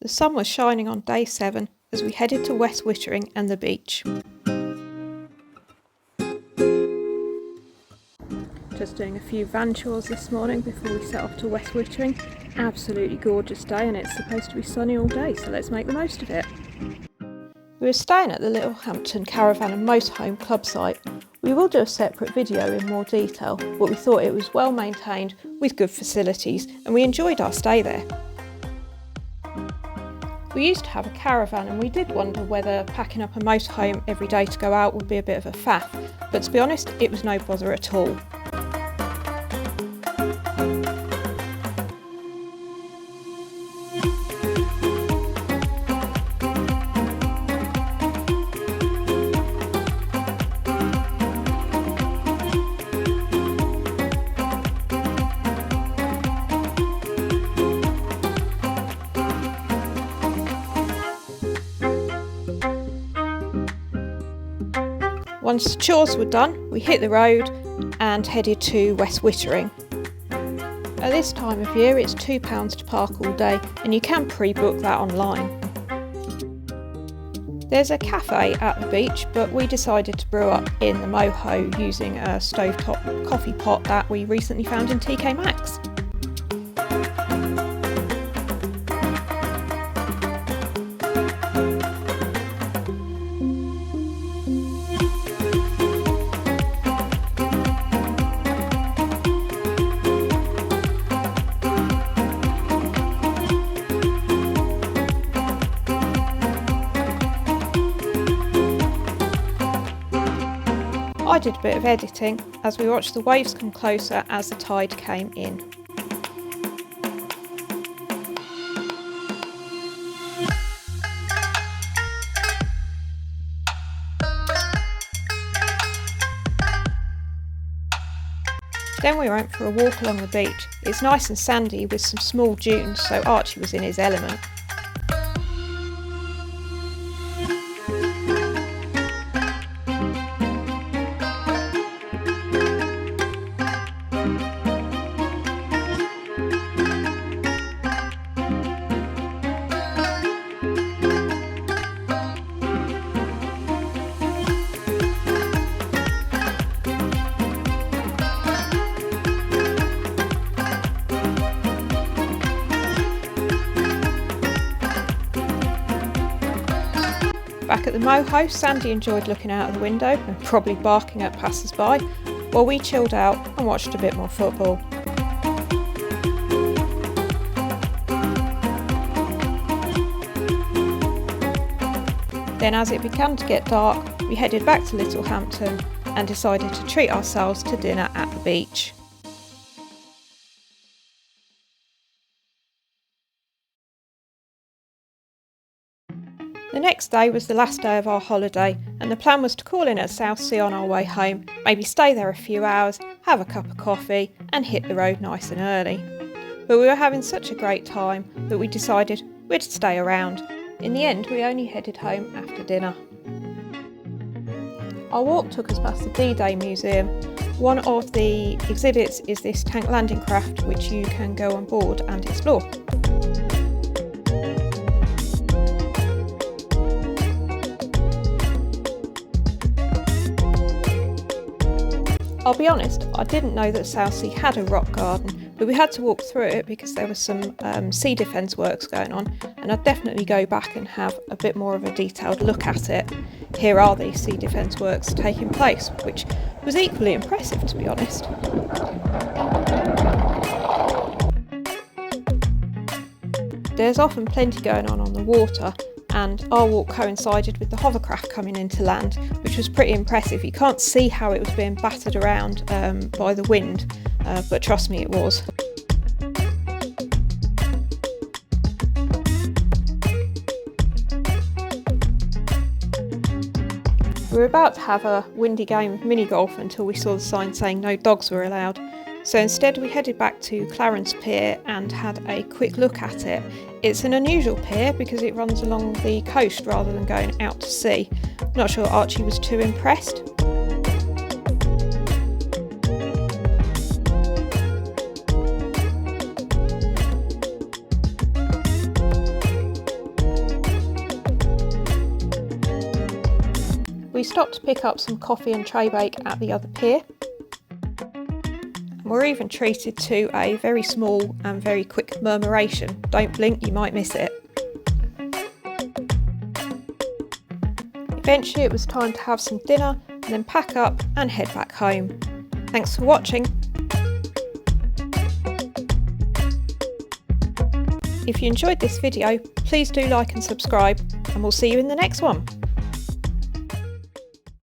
The sun was shining on day 7 as we headed to West Wittering and the beach. Just doing a few van chores this morning before we set off to West Wittering. Absolutely gorgeous day and it's supposed to be sunny all day, so let's make the most of it. We were staying at the Littlehampton Caravan and Motorhome club site. We will do a separate video in more detail, but we thought it was well maintained with good facilities and we enjoyed our stay there. We used to have a caravan and we did wonder whether packing up a motorhome every day to go out would be a bit of a faff, but to be honest, it was no bother at all. Once the chores were done, we hit the road and headed to West Wittering. At this time of year it's £2 to park all day and you can pre-book that online. There's a cafe at the beach, but we decided to brew up in the Moho using a stovetop coffee pot that we recently found in TK Maxx. I did a bit of editing as we watched the waves come closer as the tide came in. Then we went for a walk along the beach. It's nice and sandy with some small dunes, so Archie was in his element. Back at the Moho, Sandy enjoyed looking out of the window and probably barking at passers-by, while we chilled out and watched a bit more football. Then as it began to get dark, we headed back to Littlehampton and decided to treat ourselves to dinner at the beach. The next day was the last day of our holiday and the plan was to call in at Southsea on our way home, maybe stay there a few hours, have a cup of coffee and hit the road nice and early. But we were having such a great time that we decided we'd stay around. In the end, we only headed home after dinner. Our walk took us past the D-Day Museum. One of the exhibits is this tank landing craft which you can go on board and explore. I'll be honest, I didn't know that Southsea had a rock garden, but we had to walk through it because there was some sea defence works going on, and I'd definitely go back and have a bit more of a detailed look at it. Here are these sea defence works taking place, which was equally impressive to be honest. There's often plenty going on the water, and our walk coincided with the hovercraft coming into land, which was pretty impressive. You can't see how it was being battered around by the wind, but trust me, it was. We were about to have a windy game of mini golf until we saw the sign saying no dogs were allowed. So instead we headed back to Clarence Pier and had a quick look at it. It's an unusual pier because it runs along the coast rather than going out to sea. Not sure Archie was too impressed. stopped to pick up some coffee and tray bake at the other pier. And we're even treated to a very small and very quick murmuration. Don't blink, you might miss it. Eventually it was time to have some dinner and then pack up and head back home. Thanks for watching. If you enjoyed this video, please do like and subscribe, and we'll see you in the next one.